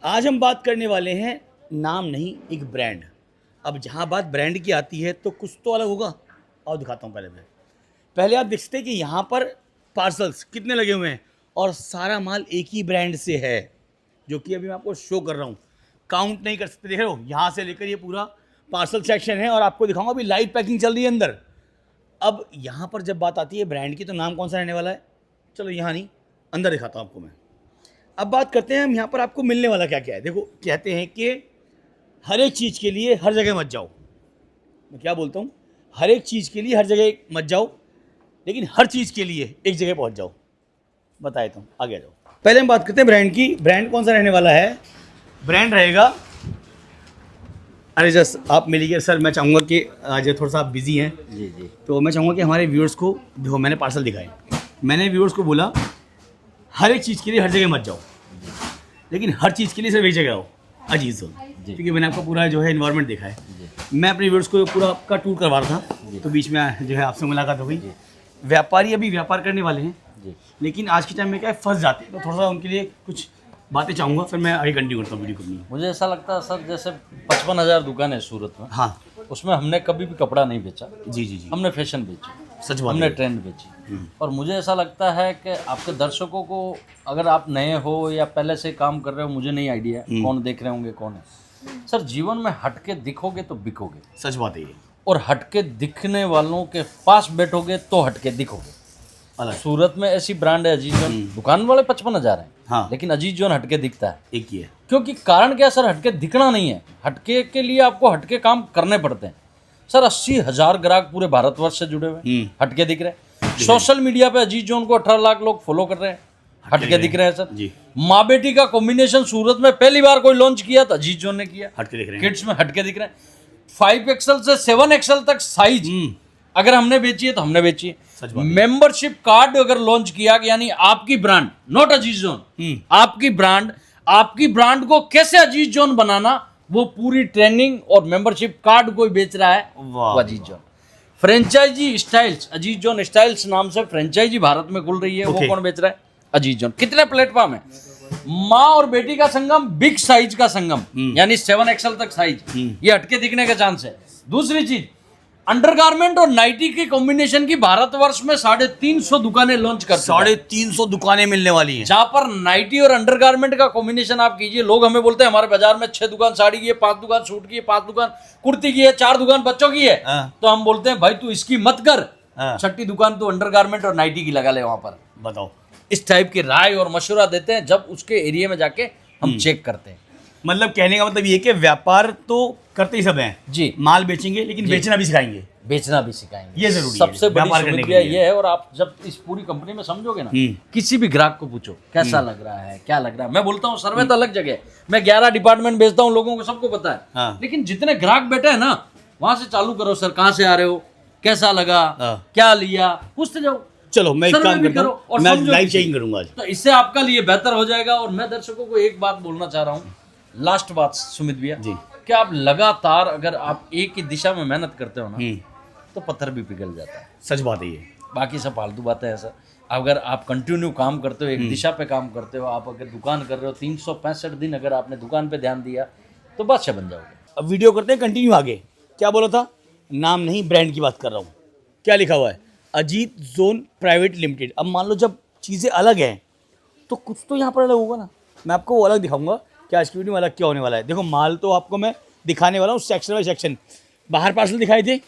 आज हम बात करने वाले हैं नाम नहीं एक ब्रांड। अब जहाँ बात ब्रांड की आती है तो कुछ तो अलग होगा। और दिखाता हूँ पहले आप देख सकते हैं कि यहाँ पर पार्सल्स कितने लगे हुए हैं और सारा माल एक ही ब्रांड से है, जो कि अभी मैं आपको शो कर रहा हूँ। काउंट नहीं कर सकते, देख रहे हो, यहाँ से लेकर ये पूरा पार्सल सेक्शन है और आपको दिखाऊंगा अभी लाइव पैकिंग चल रही है अंदर। अब यहाँ पर जब बात आती है ब्रांड की तो नाम कौन सा रहने वाला है, चलो यहाँ नहीं अंदर दिखाता हूँ आपको मैं। अब बात करते हैं हम यहाँ पर आपको मिलने वाला क्या क्या है। देखो, कहते हैं कि हर एक चीज़ के लिए हर जगह मत जाओ। मैं क्या बोलता हूँ, हर एक चीज़ के लिए हर जगह मत जाओ, लेकिन हर चीज़ के लिए एक जगह पहुँच जाओ। बताए तो आगे आ जाओ। पहले हम बात करते हैं ब्रांड की। ब्रांड कौन सा रहने वाला है, ब्रांड रहेगा, अरे जस्ट आप मिलिए सर। मैं चाहूँगा कि आज थोड़ा सा आप बिजी हैं जी जी, तो मैं चाहूँगा कि हमारे व्यूअर्स को देखो, मैंने पार्सल दिखाए, मैंने व्यूअर्स को बोला हर एक चीज़ के लिए हर जगह मत जाओ, लेकिन हर चीज़ के लिए सिर्फ एक जगह आओ, अजीज जोन। क्योंकि मैंने आपका पूरा जो है एनवायरनमेंट देखा है। मैं अपने व्यूअर्स को पूरा आपका टूर करवा रहा था, तो बीच में जो है आपसे मुलाकात हो गई। व्यापारी अभी व्यापार करने वाले हैं, लेकिन आज के टाइम में क्या है, फंस जाते हैं, तो थोड़ा सा उनके लिए कुछ बातें चाहूँगा, फिर मैं आगे कंटिन्यू करता हूँ वीडियो करनी। मुझे ऐसा लगता है सर, जैसे 55,000 दुकान है सूरत में। हाँ, उसमें हमने कभी भी कपड़ा नहीं बेचा। जी जी जी, हमने फैशन बेची, सच बात हमने है। ट्रेंड बेची। और मुझे ऐसा लगता है कि आपके दर्शकों को, अगर आप नए हो या पहले से काम कर रहे हो, मुझे नहीं आइडिया कौन देख रहे होंगे कौन है सर, जीवन में हटके दिखोगे तो बिकोगे। सच बात है ये। और हटके दिखने वालों के पास बैठोगे तो हटके दिखोगे। अलग सूरत में ऐसी ब्रांड है अजीज जोन, दुकान वाले 55,000 हैं, हाँ, लेकिन अजीज जोन हटके दिखता है। एक ही है। क्योंकि कारण क्या सर, हटके दिखना नहीं है, हटके के लिए आपको हटके काम करने पड़ते हैं सर। 80,000 ग्राहक पूरे भारतवर्ष से जुड़े हुए हैं, हटके दिख रहे हैं। सोशल मीडिया पे अजीज जोन को 18 लाख लोग फॉलो कर रहे हैं, हटके दिख रहे हैं सर जी। माँ बेटी का कॉम्बिनेशन सूरत में पहली बार कोई लॉन्च किया था, अजीज जोन ने किया। हटके दिख रहे हैं, किड्स में हटके दिख रहे हैं। 5XL से 7XL तक साइज अगर हमने बेची है तो हमने बेची है। मेंबरशिप कार्ड अगर लॉन्च किया, यानी आपकी ब्रांड, नॉट अजीज जोन, आपकी ब्रांड को कैसे अजीज जोन बनाना, वो पूरी ट्रेनिंग और मेंबरशिप कार्ड कोई बेच रहा है, वो अजीज जोन। फ्रेंचाइजी स्टाइल्स, अजीज जोन स्टाइल्स नाम से फ्रेंचाइजी भारत में खुल रही है, वो कौन बेच रहा है, अजीज जोन। कितने प्लेटफॉर्म है, माँ और बेटी का संगम, बिग साइज का संगम, यानी 7XL तक साइज, ये हटके दिखने का चांस है। दूसरी चीज, अंडरगारमेंट और नाइटी के कॉम्बिनेशन की भारतवर्ष में 350 दुकानें लॉन्च कर, 350 दुकानें मिलने वाली हैं, जहां पर नाइटी और अंडरगारमेंट का कॉम्बिनेशन आप कीजिए। लोग हमें बोलते हैं हमारे बाजार में 6 दुकान साड़ी की है, 5 दुकान सूट की है, 5 दुकान कुर्ती की है, 4 दुकान बच्चों की है। तो हम बोलते हैं भाई तू इसकी मत कर, 6ठी दुकान तो अंडरगारमेंट और नाइटी की लगा ले वहां पर। बताओ, इस टाइप की राय और मशवरा देते हैं जब उसके एरिया में जाके हम चेक करते हैं। मतलब कहने का मतलब ये कि व्यापार तो करते ही सब हैं जी, माल बेचेंगे, लेकिन बेचना भी सिखाएंगे, बेचना भी सिखाएंगे, ये जरूरी है। सबसे बड़ी व्यापार करने के सुविधा लिए ये है। और आप जब इस पूरी कंपनी में समझोगे ना, किसी भी ग्राहक को पूछो कैसा लग रहा है, क्या लग रहा है। मैं बोलता हूँ सर्वे तो अलग जगह है, मैं 11 डिपार्टमेंट बेचता हूँ, लोगों को सबको पता है। हाँ। लेकिन जितने ग्राहक बैठे हैं ना, वहां से चालू करो, सर कहाँ से आ रहे हो, कैसा लगा, क्या लिया, पूछते जाओ। चलो मैं एक सर्वे काम भी करता करो हूँ, और मैं समझो लाइव किसी चेकिंग करूंगा आज। तो इससे आपका लिए बेहतर हो जाएगा। और मैं दर्शकों को एक बात बोलना चाह रहा हूँ, लास्ट बात सुमित भैया जी, कि आप लगातार अगर आप एक ही दिशा में मेहनत करते हो ना, तो पत्थर भी पिघल जाता है। सच बात है ये। बाकी सब फालतू बातें हैं सर। अगर आप कंटिन्यू काम करते हो, एक दिशा पे काम करते हो, आप अगर दुकान कर रहे हो 365 दिन, अगर आपने दुकान पे ध्यान दिया तो बादशाह बन जाओगे। अब वीडियो करते हैं कंटिन्यू आगे। क्या बोला था, नाम नहीं ब्रांड की बात कर रहा हूँ। क्या लिखा हुआ है, अजीत जोन प्राइवेट लिमिटेड। अब मान लो जब चीज़ें अलग हैं तो कुछ तो यहाँ पर अलग होगा ना। मैं आपको वो अलग दिखाऊंगा कि आज की वीडियो में अलग क्या होने वाला है। देखो, माल तो आपको मैं दिखाने वाला हूँ सेक्शन बाई सेक्शन। बाहर पार्सल दिखाई दे,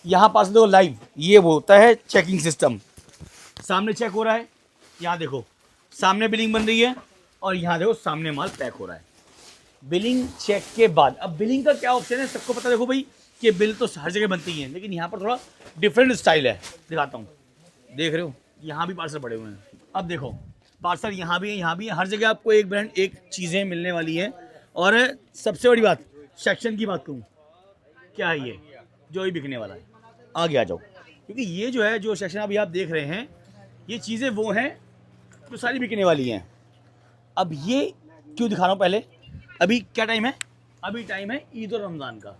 यहाँ पार्सल देखो लाइव, ये वो होता है चेकिंग सिस्टम। सामने चेक हो रहा है, यहाँ देखो सामने बिलिंग बन रही है, और यहाँ देखो सामने माल पैक हो रहा है। बिलिंग चेक के बाद, अब बिलिंग का क्या ऑप्शन है सबको पता। देखो भाई कि बिल तो हर जगह बनती है, लेकिन यहाँ पर थोड़ा डिफरेंट स्टाइल है, दिखाता हूँ। देख रहे हो, यहाँ भी पार्सल पड़े हुए हैं। अब देखो पार्सल यहाँ भी है, यहाँ भी है, हर जगह आपको एक ब्रांड एक चीज़ें मिलने वाली हैं। और सबसे बड़ी बात, सेक्शन की बात करूँ, क्या है ये जो ही बिकने वाला है, आगे आ जाओ। क्योंकि ये जो है, जो सेक्शन अभी आप देख रहे हैं, ये चीज़ें वो हैं जो सारी बिकने वाली हैं। अब ये क्यों दिखा रहा हूँ, पहले अभी क्या टाइम है, अभी टाइम है ईद और रमज़ान का।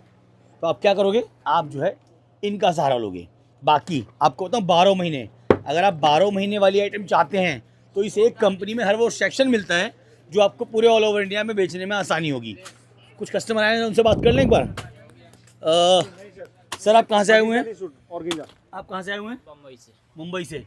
तो आप क्या करोगे, आप जो है इनका सहारा लोगे। बाकी आपको बताऊँ 12 महीने, अगर आप 12 महीने वाली आइटम चाहते हैं तो इस एक कंपनी में हर वो सेक्शन मिलता है जो आपको पूरे ऑल ओवर इंडिया में बेचने में आसानी होगी। कुछ कस्टमर आए हैं, उनसे बात कर लें एक बार। सर आप कहाँ से आए हुए हैं? आप कहाँ से आए हुए हैं? मुंबई से। मुंबई से।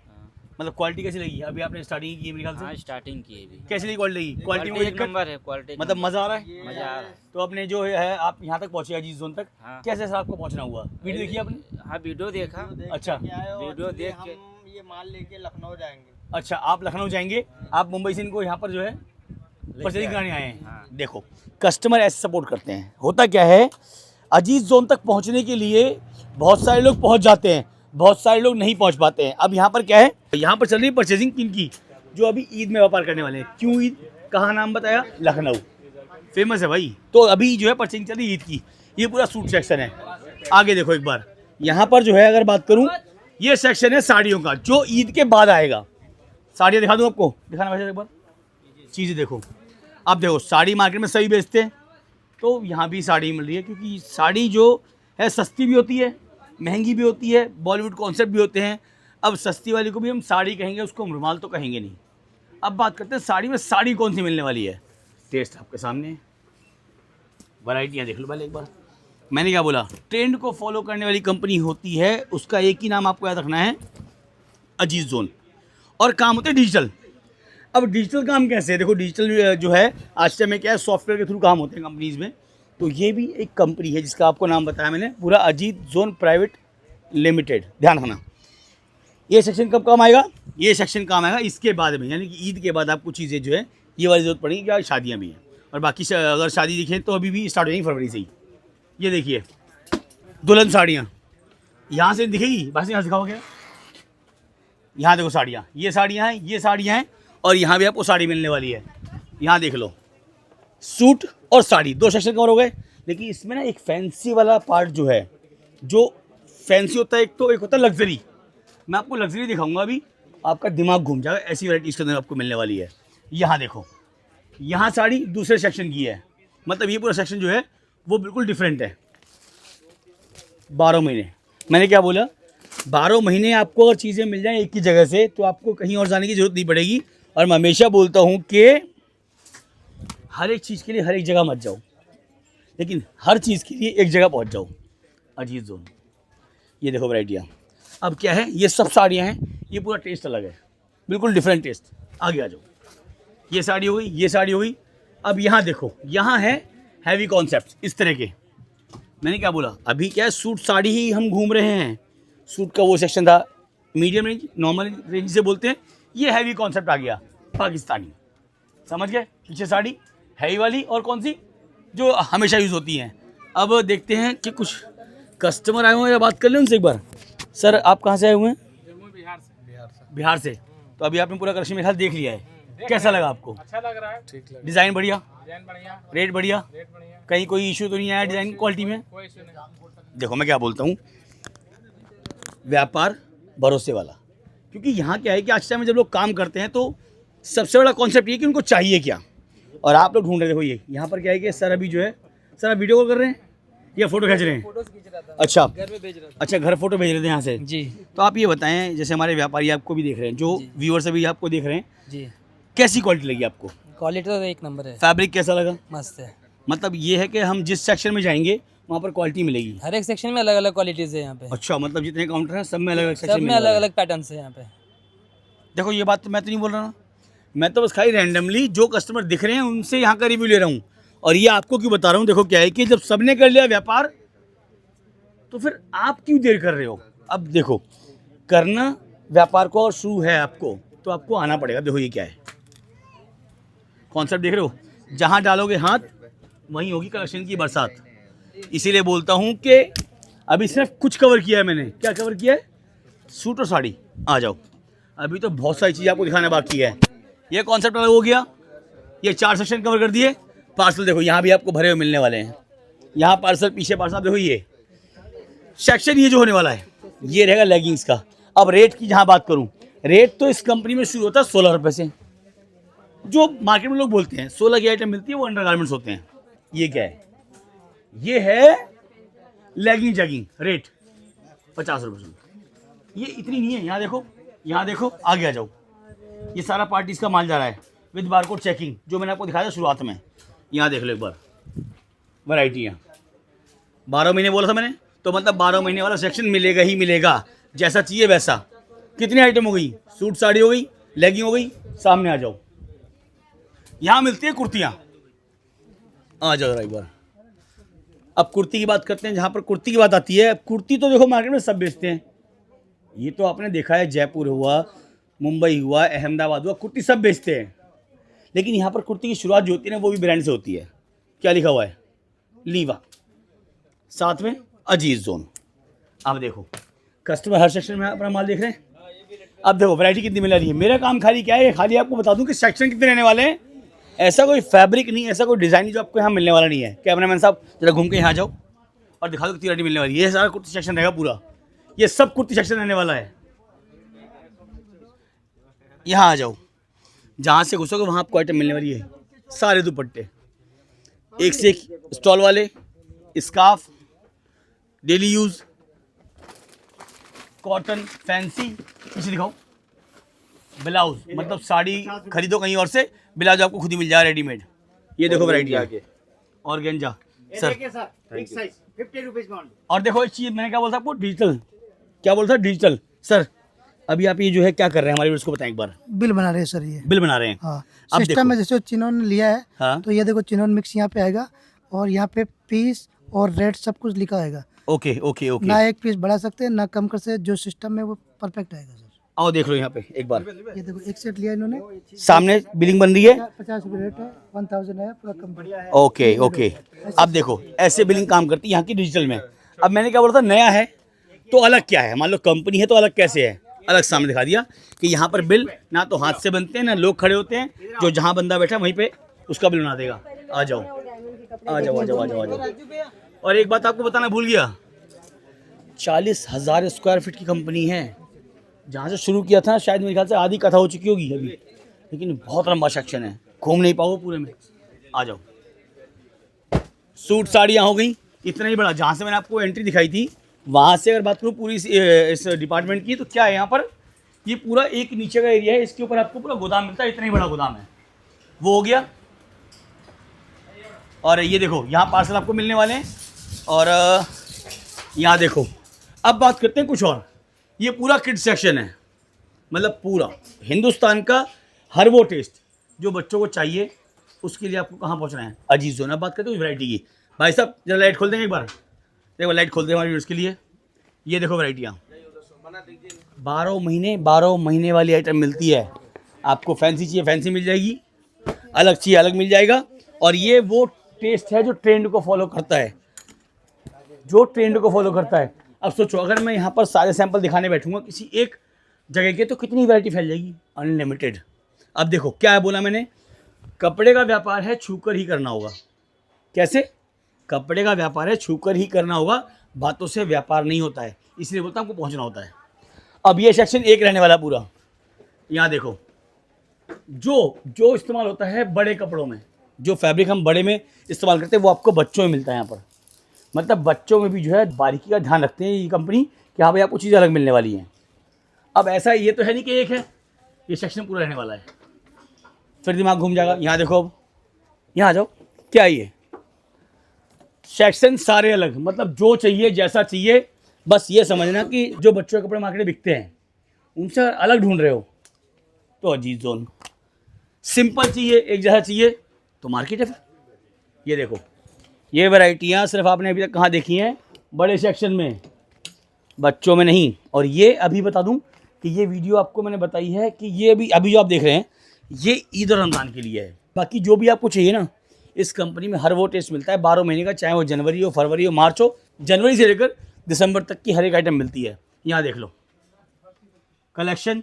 मतलब क्वालिटी कैसी लगी? अभी आपने स्टार्टिंग की है मेरे ख्याल हाँ से। स्टार्टिंग की है अभी। कैसी लगी क्वालिटी? क्वालिटी क्वालिटी में एक नंबर है, क्वालिटी मतलब मज़ा आ रहा है? मजा आ रहा है। तो अपने जो है आप यहाँ तक पहुँचे अजीज जोन तक, हाँ। कैसे सर आपको पहुँचना हुआ? वीडियो देखी आपने? हाँ वीडियो देखा। अच्छा वीडियो देख के हम ये माल लेके लखनऊ जाएंगे। अच्छा, आप लखनऊ जाएंगे, आप मुंबई से इनको यहाँ पर जो है परचेजिंग कराने आए हैं। हाँ। देखो कस्टमर ऐसे सपोर्ट करते हैं। होता क्या है, अजीज जोन तक पहुँचने के लिए बहुत सारे लोग पहुँच जाते हैं, बहुत सारे लोग नहीं पहुँच पाते हैं। अब यहाँ पर क्या है, यहाँ पर चल रही है परचेजिंग किनकी? जो अभी ईद में व्यापार करने वाले हैं। क्यों ईद? कहाँ नाम बताया? लखनऊ फेमस है भाई। तो अभी जो है परचेजिंग चल रही है ईद की। ये पूरा सूट सेक्शन है। आगे देखो एक बार, यहाँ पर जो है अगर बात करूँ, ये सेक्शन है साड़ियों का, जो ईद के बाद आएगा। साड़ियाँ दिखा दूँ आपको, दिखाना वैसे एक बार चीज़ें देखो। आप देखो साड़ी मार्केट में सभी बेचते हैं, तो यहाँ भी साड़ी मिल रही है, क्योंकि साड़ी जो है सस्ती भी होती है, महंगी भी होती है, बॉलीवुड कॉन्सेप्ट भी होते हैं। अब सस्ती वाली को भी हम साड़ी कहेंगे, उसको हम रुमाल तो कहेंगे नहीं। अब बात करते हैं साड़ी में, साड़ी कौन सी मिलने वाली है। टेस्ट आपके सामने, वैरायटियाँ देख लो पहले एक बार। मैंने क्या बोला, ट्रेंड को फॉलो करने वाली कंपनी होती है, उसका एक ही नाम आपको याद रखना है, अजीज जोन। और काम होते हैं डिजिटल। अब डिजिटल काम कैसे है? देखो डिजिटल जो है आज टाइम में क्या है, सॉफ्टवेयर के थ्रू काम होते हैं कंपनीज़ में। तो ये भी एक कंपनी है जिसका आपको नाम बताया मैंने, पूरा अजीज जोन प्राइवेट लिमिटेड। ध्यान रखना, ये सेक्शन कब काम आएगा? ये सेक्शन काम आएगा इसके बाद में, यानी कि ईद के बाद आपको चीज़ें जो है ये वाली ज़रूरत पड़ेगी, क्या शादियाँ भी हैं। और बाकी अगर शादी दिखें तो अभी भी स्टार्ट हो जाएगी फरवरी से ही। ये देखिए दुल्हन साड़ियाँ, यहाँ से दिखेगी, बस यहाँ दिखाओ क्या। यहाँ देखो साड़ियाँ, ये साड़ियाँ हैं, ये साड़ियाँ हैं, और यहाँ भी आपको साड़ी मिलने वाली है। यहाँ देख लो, सूट और साड़ी, दो सेक्शन कवर हो गए। लेकिन इसमें ना एक फैंसी वाला पार्ट जो है, जो फैंसी होता है, एक तो एक होता है लग्जरी। मैं आपको लग्जरी दिखाऊंगा अभी, आपका दिमाग घूम जाएगा, ऐसी वैरायटी इसके अंदर आपको मिलने वाली है। यहाँ देखो, यहाँ साड़ी दूसरे सेक्शन की है, मतलब ये पूरा सेक्शन जो है वो बिल्कुल डिफरेंट है। 12 महीने, मैंने क्या बोला, 12 महीने आपको अगर चीज़ें मिल जाएं एक ही जगह से, तो आपको कहीं और जाने की ज़रूरत नहीं पड़ेगी। और मैं हमेशा बोलता हूँ कि हर एक चीज़ के लिए हर एक जगह मत जाओ, लेकिन हर चीज़ के लिए एक जगह पहुँच जाओ, अजीज जोन। ये देखो वैरायटियाँ। अब क्या है, ये सब साड़ियाँ हैं, ये पूरा टेस्ट अलग है, बिल्कुल डिफरेंट टेस्ट। आगे आ जाओ, ये साड़ी हो गई, ये साड़ी हो गई। अब यहाँ देखो, यहाँ है हैवी कॉन्सेप्ट इस तरह के। मैंने क्या बोला, अभी क्या है, सूट साड़ी ही हम घूम रहे हैं। सूट का वो सेक्शन था, मीडियम रेंज, नॉर्मल रेंज से बोलते हैं। ये हैवी कॉन्सेप्ट आ गया पाकिस्तानी, समझ गए। पीछे साड़ी हैवी वाली, और कौन सी जो हमेशा यूज़ होती हैं। अब देखते हैं कि कुछ कस्टमर आए हुए हैं, बात कर लें उनसे एक बार। सर आप कहाँ से आए हुए हैं? बिहार से। तो अभी आपने पूरा कलेक्शन मेरे ख्याल देख लिया है, कैसा लगा आपको? अच्छा लग रहा है, ठीक लग डिज़ाइन बढ़िया, बढ़िया, रेट बढ़िया, रेट बढ़िया, कहीं कोई इशू तो नहीं आया डिज़ाइन क्वालिटी में? कोई इशू नहीं। देखो मैं क्या बोलता हूँ, व्यापार भरोसे वाला। क्योंकि यहाँ क्या है कि आज टाइम में जब लोग काम करते हैं, तो सबसे बड़ा कॉन्सेप्ट ये कि उनको चाहिए क्या, और आप लोग ढूंढ रहे। देखो ये यहाँ पर क्या है कि सर अभी जो है, सर आप वीडियो कॉल कर रहे हैं या फ़ोटो खींच रहे हैं? अच्छा, घर में भेज रहा था। अच्छा, घर फोटो भेज रहे थे यहाँ से जी तो आप ये बताएं, जैसे हमारे व्यापारी आपको भी देख रहे हैं, जो व्यूअर्स अभी आपको देख रहे हैं, जी, कैसी क्वालिटी लगी आपको? क्वालिटी तो एक नंबर है, फैब्रिक कैसा लगा? मस्त है। मतलब ये है कि हम जिस सेक्शन में जाएंगे वहाँ पर क्वालिटी मिलेगी। हर एक सेक्शन में अलग अलग क्वालिटीज है यहाँ पे, अच्छा, मतलब जितने काउंटर हैं सब में अलग अलग सब सेक्शन में अलग अलग पैटर्न है यहाँ पे। देखो ये बात तो मैं तो नहीं बोल रहा ना, मैं तो बस खाली रैंडमली जो कस्टमर दिख रहे हैं उनसे यहाँ का रिव्यू ले रहा हूँ। और ये आपको क्यों बता रहा हूँ, देखो क्या है कि जब सबने कर लिया व्यापार, तो फिर आप क्यों देर कर रहे हो? अब देखो, करना व्यापार को और शुरू है आपको, तो आपको आना पड़ेगा। देखो ये क्या है, कॉन्सेप्ट देख रहे हो, जहाँ डालोगे हाथ वहीं होगी कलेक्शन की बरसात। इसीलिए बोलता हूँ कि अभी सिर्फ कुछ कवर किया है मैंने। क्या कवर किया है? सूट और साड़ी। आ जाओ, अभी तो बहुत सारी चीज़ें आपको दिखाना बाकी है। ये कॉन्सेप्ट अलग हो गया, ये 4 सेक्शन कवर कर दिए। पार्सल देखो यहाँ भी आपको भरे हुए मिलने वाले हैं, यहाँ पार्सल, पीछे पार्सल। देखो ये सेक्शन, ये जो होने वाला है ये रहेगा लेगिंग्स का। अब रेट की जहाँ बात करूँ, रेट तो इस कंपनी में शुरू होता है 16 रुपये से। जो मार्केट में लोग बोलते हैं 16 की आइटम मिलती है, वो अंडर गारमेंट्स होते हैं। ये क्या है? ये है लेगिंग जैगिंग, रेट 50 रुपये। ये इतनी नहीं है, यहाँ देखो, यहाँ देखो, आगे आ जाओ। ये सारा पार्टीज का माल जा रहा है, विद बारकोड चेकिंग, जो मैंने आपको दिखाया था शुरुआत में। यहाँ देख लो एक बार वैरायटियाँ। 12 महीने बोला था मैंने, तो मतलब 12 महीने वाला सेक्शन मिलेगा ही मिलेगा, जैसा चाहिए वैसा। कितनी आइटम हो गई? सूट साड़ी हो गई, लेगिंग हो गई। सामने आ जाओ, यहाँ मिलती है कुर्तियाँ। आ जाओ एक बार। अब कुर्ती की बात करते हैं। जहाँ पर कुर्ती की बात आती है, कुर्ती तो देखो मार्केट में सब बेचते हैं। ये तो आपने देखा है, जयपुर हुआ, मुंबई हुआ, अहमदाबाद हुआ, कुर्ती सब बेचते हैं। लेकिन यहाँ पर कुर्ती की शुरुआत जो होती है ना, वो भी ब्रांड से होती है। क्या लिखा हुआ है? लीवा, साथ में अजीज जोन। अब देखो कस्टमर हर सेक्शन में अपना माल देख रहे हैं। अब देखो वैरायटी कितनी मिल रही है। मेरा काम खाली क्या है, खाली आपको बता दूं कि सेक्शन कितने रहने वाले हैं। ऐसा कोई फैब्रिक नहीं, ऐसा कोई डिज़ाइन नहीं जो आपको यहाँ मिलने वाला नहीं है। कैमरामैन साहब जरा घूम के यहाँ जाओ और दिखा दो कितनी वैरायटी मिलने वाली है। ये सारा कुर्ती सेक्शन रहेगा पूरा, ये सब कुर्ती सेक्शन रहने वाला है। यहाँ आ जाओ, जहाँ से घुसोगे वहाँ आपको आइटम मिलने वाली है। सारे दुपट्टे एक से एक स्टॉल वाले, scarf, daily use, cotton, fancy. पीछे दिखाओ, ब्लाउज, मतलब साड़ी खरीदो कहीं और से, ब्लाउज आपको खुद ही मिल जाए रेडीमेड। ये देखो वैरायटी आगे, organza sir. Big size 50 rupees में। और देखो एक चीज़ मैंने क्या बोला था आपको, डिजिटल। क्या बोला था? डिजिटल। सर अभी आप ये जो है क्या कर रहे हैं, हमारे उसको बताएं एक बार। बिल बना रहे हैं सर ये। बिल बना रहे हैं। हाँ, अब सिस्टम देखो। में जैसे चिनोन लिया है, हाँ। तो ये देखो चिनोन मिक्स यहाँ पे आएगा और यहाँ पे पीस और रेट सब कुछ लिखा आएगा। Okay okay okay. ना एक पीस बढ़ा सकते हैं ना कम कर सकते हैं, जो सिस्टम में वो परफेक्ट आएगा सर। आओ देख लो यहाँ पे एक बार। ये देखो एक सेट लिया इन्होंने, सामने बिलिंग बन रही है। 50 रुपये रेट है, 1000 है, पूरा कम बढ़िया है। Okay okay. अब देखो ऐसे बिलिंग काम करती है यहाँ की डिजिटल में। अब मैंने क्या बोला था, नया है तो अलग क्या है। मान लो कंपनी है तो अलग कैसे है, अलग सामने दिखा दिया कि यहाँ पर बिल ना तो हाथ से बनते हैं ना लोग खड़े होते हैं, जो जहाँ बंदा बैठा वहीं पे उसका बिल बना देगा। आ जाओ आ जाओ आ जाओ आ जाओ आ जाओ। और एक बात आपको बताना भूल गया, 40,000 स्क्वायर फीट की कंपनी है। जहाँ से शुरू किया था शायद मेरे ख्याल से आधी कथा हो चुकी होगी अभी, लेकिन बहुत लंबा सेक्शन है, घूम नहीं पाओगे पूरे में। आ जाओ। सूट साड़ियाँ हो गई, इतना ही बड़ा। जहाँ से मैंने आपको एंट्री दिखाई थी वहाँ से अगर बात करूँ पूरी इस डिपार्टमेंट की, तो क्या है यहाँ पर, ये पूरा एक नीचे का एरिया है, इसके ऊपर आपको पूरा गोदाम मिलता है। इतना ही बड़ा गोदाम है, वो हो गया। और ये देखो यहाँ पार्सल आपको मिलने वाले हैं। और यहाँ देखो, अब बात करते हैं कुछ और। ये पूरा किड्स सेक्शन है, मतलब पूरा हिंदुस्तान का हर वो टेस्ट जो बच्चों को चाहिए, उसके लिए आपको कहाँ पहुँचना है, अजीज जोन। अब बात करते हैं वैरायटी की। भाई साहब जरा लाइट खोल देंगे एक बार, देखो लाइट खोल दें हमारे व्यूअर्स के लिए। ये देखो वैरायटियाँ, 12 महीने वाली आइटम मिलती है। आपको फैंसी चाहिए फैंसी मिल जाएगी, अलग चाहिए अलग मिल जाएगा। और ये वो टेस्ट है जो ट्रेंड को फॉलो करता है, जो ट्रेंड को फॉलो करता है। अब सोचो अगर मैं यहाँ पर सारे सैंपल दिखाने बैठूंगा किसी एक जगह के, तो कितनी वैरायटी फैल जाएगी, अनलिमिटेड। अब देखो क्या है बोला मैंने, कपड़े का व्यापार है छूकर ही करना होगा। कैसे? कपड़े का व्यापार है छूकर ही करना होगा, बातों से व्यापार नहीं होता है, इसलिए बोलता हूँ आपको पहुँचना होता है। अब ये सेक्शन एक रहने वाला पूरा। यहाँ देखो जो इस्तेमाल होता है बड़े कपड़ों में, जो फैब्रिक हम बड़े में इस्तेमाल करते हैं वो आपको बच्चों में मिलता है। यहाँ पर मतलब बच्चों में भी जो है बारीकी का ध्यान रखते हैं ये कंपनी कि हाँ भाई आपको चीज़ें अलग मिलने वाली हैं। अब ऐसा ये तो है नहीं कि एक है, ये सेक्शन पूरा रहने वाला है, फिर दिमाग घूम जाएगा। यहाँ देखो, अब यहाँ आ जाओ, क्या ये सेक्शन सारे अलग, मतलब जो चाहिए जैसा चाहिए। बस ये समझना कि जो बच्चों के कपड़े मार्केट में बिकते हैं उनसे अलग ढूंढ रहे हो तो अजीज जोन। सिंपल चाहिए एक जैसा चाहिए तो मार्केट है। फिर ये देखो, ये वैरायटियाँ सिर्फ आपने अभी तक कहाँ देखी हैं, बड़े सेक्शन में, बच्चों में नहीं। और ये अभी बता दूं कि ये वीडियो आपको मैंने बताई है कि ये अभी जो आप देख रहे हैं ये ईद और रमज़ान के लिए है। बाकी जो भी आपको चाहिए ना, इस कंपनी में हर वो टेस्ट मिलता है 12 महीने का, चाहे वो जनवरी हो, फरवरी हो, मार्च हो। जनवरी से लेकर दिसंबर तक की हर एक आइटम मिलती है। यहाँ देख लो, कलेक्शन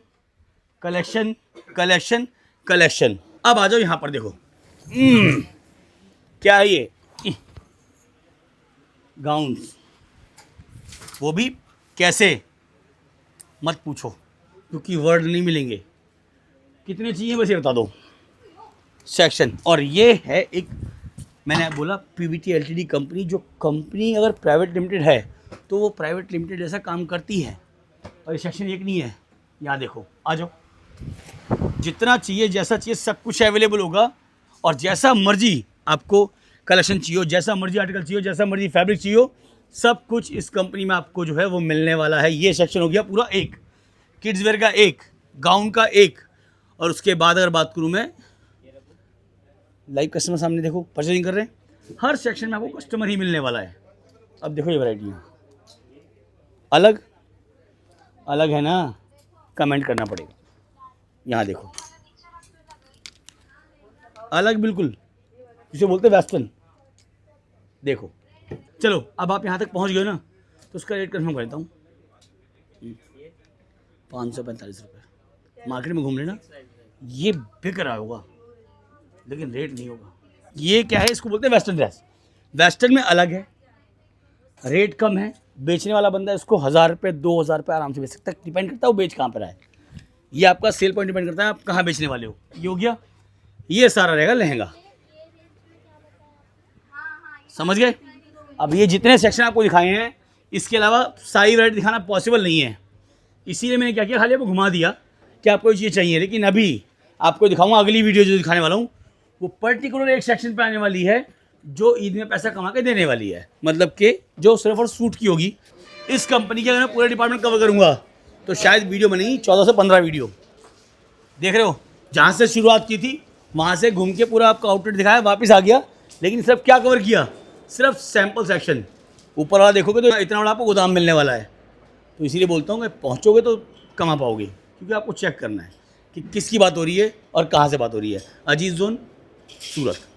कलेक्शन कलेक्शन कलेक्शन। अब आ जाओ यहाँ पर देखो, क्या है ये, गाउन्स, वो भी कैसे मत पूछो क्योंकि वर्ड नहीं मिलेंगे। कितने चाहिए बस ये बता दो सेक्शन। और ये है एक, मैंने बोला पीवीटी एलटीडी कंपनी, जो कंपनी अगर प्राइवेट लिमिटेड है तो वो प्राइवेट लिमिटेड जैसा काम करती है। और ये सेक्शन एक नहीं है। यहाँ देखो, आ जाओ। जितना चाहिए जैसा चाहिए सब कुछ अवेलेबल होगा, और जैसा मर्जी आपको कलेक्शन चाहिए हो, जैसा मर्जी आर्टिकल चाहिए हो, जैसा मर्जी फैब्रिक चाहिए हो, सब कुछ इस कंपनी में आपको जो है वो मिलने वाला है। ये सेक्शन हो गया पूरा एक, किड्स वेयर का एक, गाउन का एक, और उसके बाद अगर बात करूँ मैं, लाइव कस्टमर सामने देखो परचेजिंग कर रहे हैं, हर सेक्शन में आपको कस्टमर ही मिलने वाला है। अब देखो ये वैरायटी अलग अलग है ना, कमेंट करना पड़ेगा। यहाँ देखो अलग बिल्कुल, जिसे बोलते हैं वेस्टर्न। देखो चलो अब आप यहाँ तक पहुँच गए ना, तो उसका रेट कन्फर्म कर देता हूँ। 545 रुपये। मार्केट में घूम लेना, ये बिक रहा होगा लेकिन रेट नहीं होगा। ये क्या है, इसको बोलते हैं वेस्टर्न ड्रेस। वेस्टर्न में अलग है, रेट कम है, बेचने वाला बंदा इसको 1000 रुपये 2000 रुपये आराम से बेच सकता है, डिपेंड करता है वो बेच कहाँ पर है। ये आपका सेल पॉइंट डिपेंड करता है आप कहाँ बेचने वाले हो। ये हो गया, ये सारा रहेगा लहंगा, समझ गए। अब ये जितने सेक्शन आपको दिखाए हैं, इसके अलावा सारी वैरायटी दिखाना पॉसिबल नहीं है, इसीलिए मैंने क्या किया, खाली आपको घुमा दिया कि आपको ये चीज़ चाहिए। लेकिन अभी आपको दिखाऊंगा अगली वीडियो जो दिखाने वाला हूँ, वो पर्टिकुलर एक सेक्शन पे आने वाली है जो ईद में पैसा कमा के देने वाली है, मतलब कि जो सिर्फ और सूट की होगी। इस कंपनी के अगर मैं पूरा डिपार्टमेंट कवर करूँगा तो शायद वीडियो बनेगी 14 से 15 वीडियो। देख रहे हो, जहाँ से शुरुआत की थी वहाँ से घूम के पूरा आपको आउटलेट दिखाया, वापस आ गया। लेकिन सिर्फ क्या कवर किया, सिर्फ सैम्पल सेक्शन। ऊपर वाला देखोगे तो इतना बड़ा आपको गोदाम मिलने वाला है। तो इसीलिए बोलता हूँ कि पहुँचोगे तो कमा पाओगे, क्योंकि आपको चेक करना है कि किसकी बात हो रही है और कहाँ से बात हो रही है। अजीज जोन सूरत।